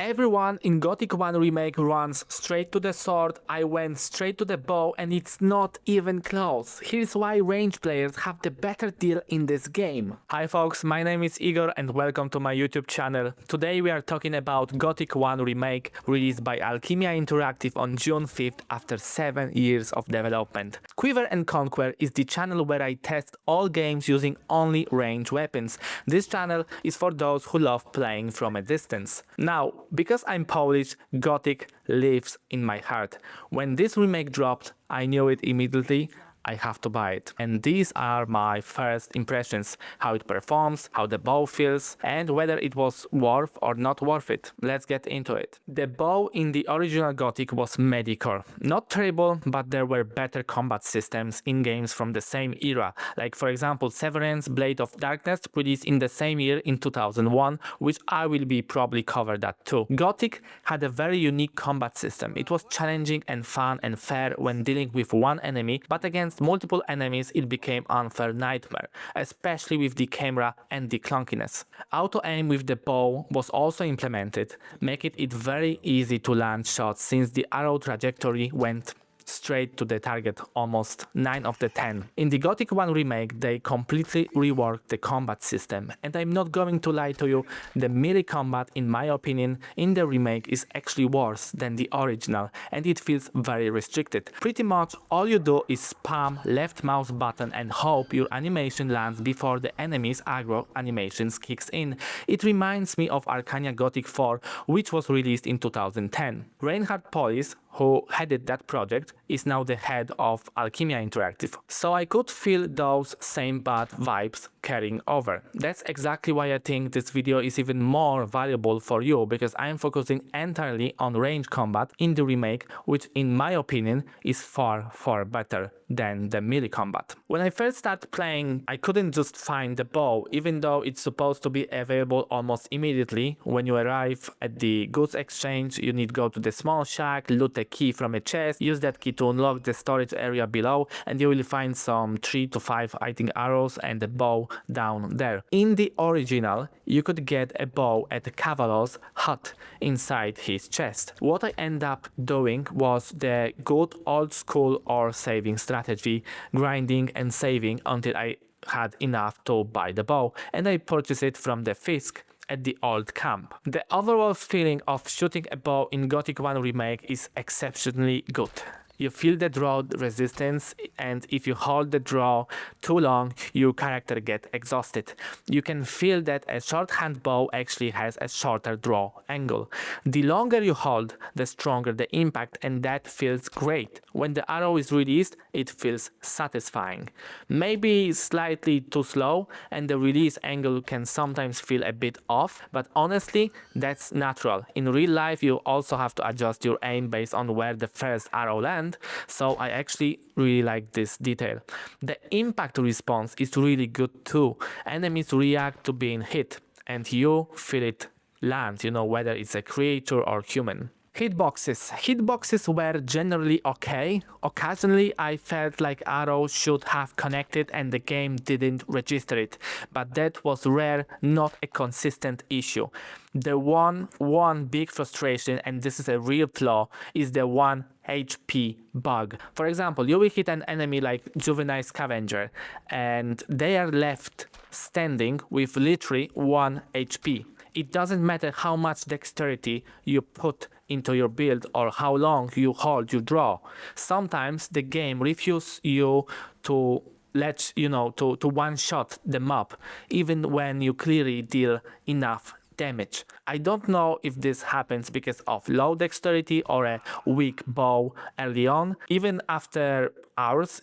Everyone in Gothic 1 Remake runs straight to the sword, I went straight to the bow, and it's not even close. Here's why range players have the better deal in this game. Hi folks, my name is Igor and welcome to my YouTube channel. Today we are talking about Gothic 1 Remake, released by Alkimia Interactive on June 5th after 7 years of development. Quiver and Conquer is the channel where I test all games using only range weapons. This channel is for those who love playing from a distance. Now, because I'm Polish, Gothic lives in my heart. When this remake dropped, I knew it immediately. I have to buy it. And these are my first impressions, how it performs, how the bow feels, and whether it was worth or not worth it. Let's get into it. The bow in the original Gothic was mediocre. Not terrible, but there were better combat systems in games from the same era, like for example Severance, Blade of Darkness, released in the same year in 2001, which I will be probably cover that too. Gothic had a very unique combat system. It was challenging and fun and fair when dealing with one enemy, but against multiple enemies it became unfair nightmare, especially with the camera and the clunkiness. Auto aim with the bow was also implemented, making it very easy to land shots since the arrow trajectory went straight to the target almost 9 of the 10. In the Gothic 1 Remake they completely reworked the combat system, and I'm not going to lie to you, the melee combat in my opinion in the remake is actually worse than the original, and it feels very restricted. Pretty much all you do is spam left mouse button and hope your animation lands before the enemy's aggro animations kicks in. It reminds me of Archery Gothic 4, which was released in 2010. Reinhard Polis, who headed that project, is now the head of Alkimia Interactive, so I could feel those same bad vibes carrying over. That's exactly why I think this video is even more valuable for you, because I am focusing entirely on range combat in the remake, which in my opinion is far better than the melee combat. When I first started playing, I couldn't just find the bow, even though it's supposed to be available almost immediately. When you arrive at the goods exchange, you need to go to the small shack, loot the key from a chest, use that key to unlock the storage area below, and you will find some 3 to 5 I think arrows and a bow down there. In the original, you could get a bow at Cavallo's hut inside his chest. What I end up doing was the good old school or saving strategy, grinding and saving until I had enough to buy the bow, and I purchased it from the Fisk at the old camp. The overall feeling of shooting a bow in Gothic 1 Remake is exceptionally good. You feel the draw resistance, and if you hold the draw too long, your character gets exhausted. You can feel that a shorthand bow actually has a shorter draw angle. The longer you hold, the stronger the impact, and that feels great. When the arrow is released, it feels satisfying. Maybe slightly too slow, and the release angle can sometimes feel a bit off, but honestly, that's natural. In real life, you also have to adjust your aim based on where the first arrow lands. So I actually really like this detail. The impact response is really good too. Enemies react to being hit and you feel it land, whether it's a creature or human. Hitboxes were generally okay. Occasionally I felt like arrows should have connected and the game didn't register it, but that was rare, not a consistent issue. The one big frustration, and this is a real flaw, is the 1 HP bug. For example, you will hit an enemy like Juvenile Scavenger and they are left standing with literally 1 HP. It doesn't matter how much dexterity you put into your build or how long you hold your draw. Sometimes the game refuses you to to one-shot the mob, even when you clearly deal enough damage. I don't know if this happens because of low dexterity or a weak bow early on. Even after hours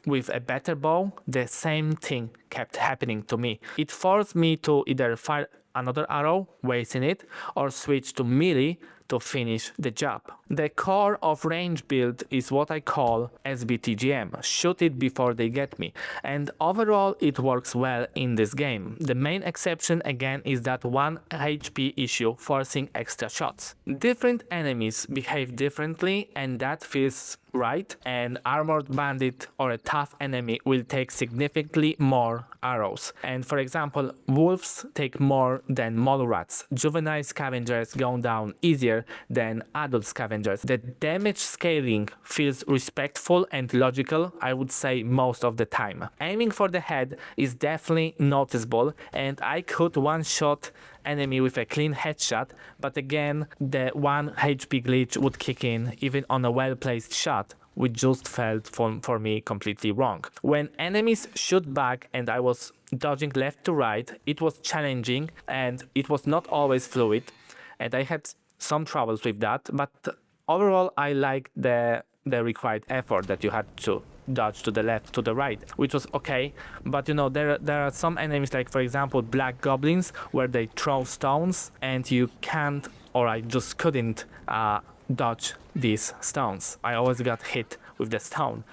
with a better bow, the same thing kept happening to me. It forced me to either fire another arrow, wasting it, or switch to melee to finish the job. The core of range build is what I call SBTGM, shoot it before they get me, and overall it works well in this game. The main exception again is that 1 HP issue forcing extra shots. Different enemies behave differently and that feels right. An armored bandit or a tough enemy will take significantly more arrows. And for example, wolves take more than mole rats. Juvenile scavengers go down easier than adult scavengers. The damage scaling feels respectful and logical, I would say most of the time. Aiming for the head is definitely noticeable and I could one-shot enemy with a clean headshot, but again the 1 HP glitch would kick in even on a well-placed shot, which just felt for me completely wrong. When enemies shoot back and I was dodging left to right, it was challenging and it was not always fluid and I had some troubles with that, but overall I liked the required effort that you had to dodge to the left, to the right, which was okay. But you know, there are some enemies like for example black goblins where they throw stones and you can't, or I just couldn't dodge these stones. I always got hit with the stone,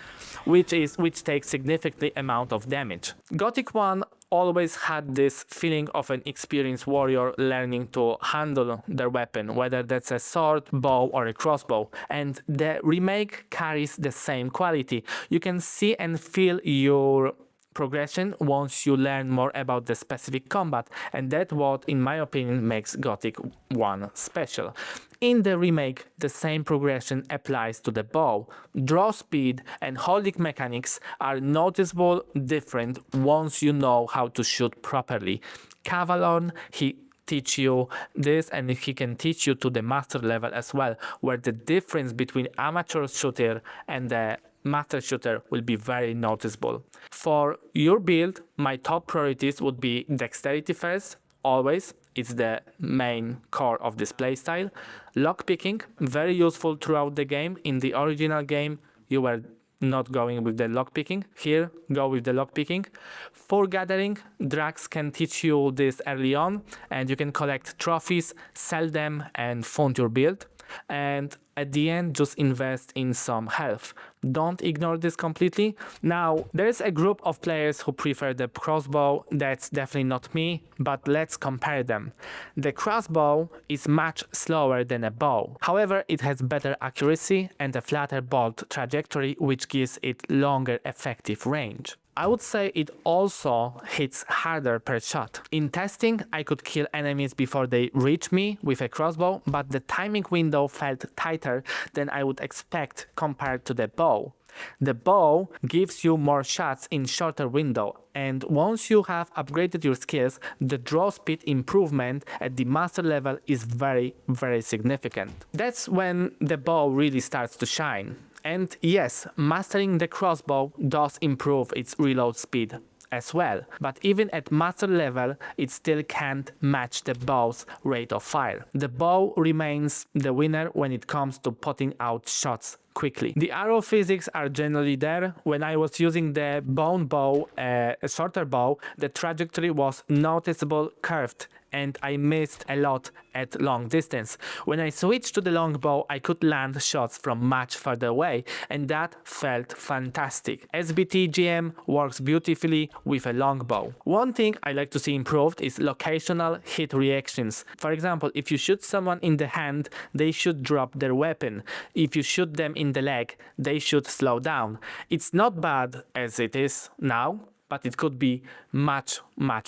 which takes significant amount of damage. Gothic 1 always had this feeling of an experienced warrior learning to handle their weapon, whether that's a sword, bow or a crossbow, and the remake carries the same quality. You can see and feel your progression once you learn more about the specific combat, and that's what in my opinion makes Gothic 1 special. In the remake, the same progression applies to the bow. Draw speed and holding mechanics are noticeable different once you know how to shoot properly. Cavalon, he teach you this and he can teach you to the master level as well, where the difference between amateur shooter and the master shooter will be very noticeable. For your build, my top priorities would be dexterity first, always. It's the main core of this playstyle. Lockpicking, very useful throughout the game. In the original game, you were not going with the lockpicking. Here, go with the lockpicking. For gathering, drugs can teach you this early on, and you can collect trophies, sell them, and fund your build. And at the end, just invest in some health. Don't ignore this completely. Now, there's a group of players who prefer the crossbow. That's definitely not me, but let's compare them. The crossbow is much slower than a bow. However, it has better accuracy and a flatter bolt trajectory, which gives it longer effective range. I would say it also hits harder per shot. In testing, I could kill enemies before they reach me with a crossbow, but the timing window felt tighter than I would expect compared to the bow. The bow gives you more shots in shorter window, and once you have upgraded your skills, the draw speed improvement at the master level is very, very significant. That's when the bow really starts to shine. And yes, mastering the crossbow does improve its reload speed as well, but even at master level, it still can't match the bow's rate of fire. The bow remains the winner when it comes to putting out shots quickly. The arrow physics are generally there. When I was using the bone bow, a shorter bow, the trajectory was noticeable curved and I missed a lot at long distance. When I switched to the longbow, I could land shots from much further away, and that felt fantastic. SBTGM works beautifully with a longbow. One thing I like to see improved is locational hit reactions. For example, if you shoot someone in the hand, they should drop their weapon. If you shoot them in the leg, they should slow down. It's not bad as it is now, but it could be much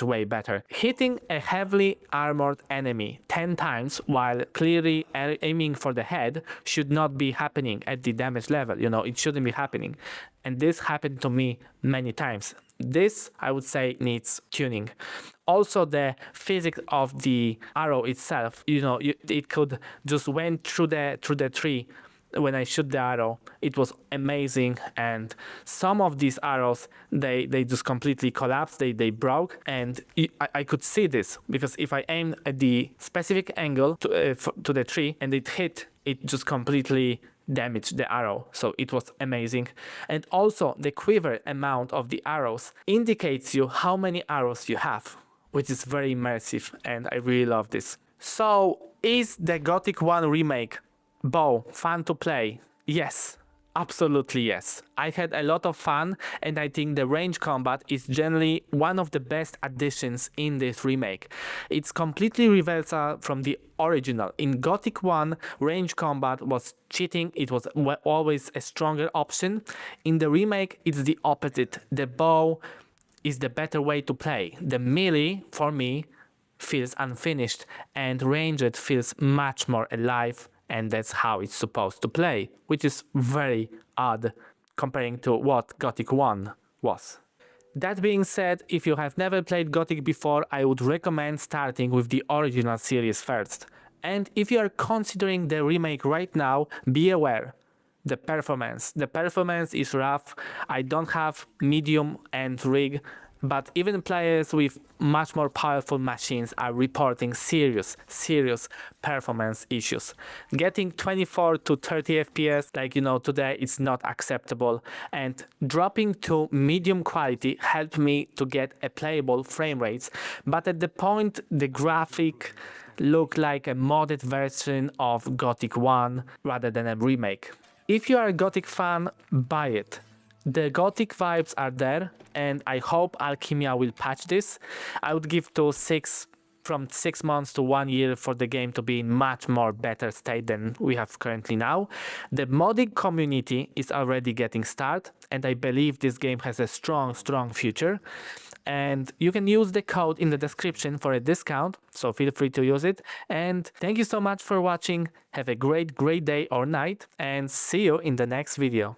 way better. Hitting a heavily armored enemy 10 times while clearly aiming for the head should not be happening at the damage level. You know, it shouldn't be happening. And this happened to me many times. This, I would say, needs tuning. Also, the physics of the arrow itself, you know, it could just went through the tree. When I shoot the arrow, it was amazing, and some of these arrows they just completely collapsed, they broke, and I could see this because if I aimed at the specific angle to the tree and it hit, it just completely damaged the arrow. So it was amazing. And also the quiver amount of the arrows indicates you how many arrows you have, which is very immersive, and I really love this. So Is the Gothic 1 remake bow fun to play? Yes. Absolutely yes. I had a lot of fun and I think the range combat is generally one of the best additions in this remake. It's completely reversal from the original. In Gothic 1, range combat was cheating, it was always a stronger option. In the remake, it's the opposite. The bow is the better way to play. The melee, for me, feels unfinished and ranged feels much more alive, and that's how it's supposed to play, which is very odd comparing to what Gothic 1 was. That being said, if you have never played Gothic before, I would recommend starting with the original series first. And if you are considering the remake right now, be aware. The performance is rough. I don't have medium end rig, but even players with much more powerful machines are reporting serious performance issues. Getting 24 to 30 FPS like today is not acceptable, and dropping to medium quality helped me to get a playable frame rates, but at the point the graphic looked like a modded version of Gothic 1 rather than a remake. If you are a Gothic fan, buy it. The Gothic vibes are there, and I hope Alkimia will patch this. I would give from 6 months to 1 year for the game to be in much more better state than we have currently now. The modding community is already getting started, and I believe this game has a strong future. And you can use the code in the description for a discount, so feel free to use it. And thank you so much for watching. Have a great day or night, and see you in the next video.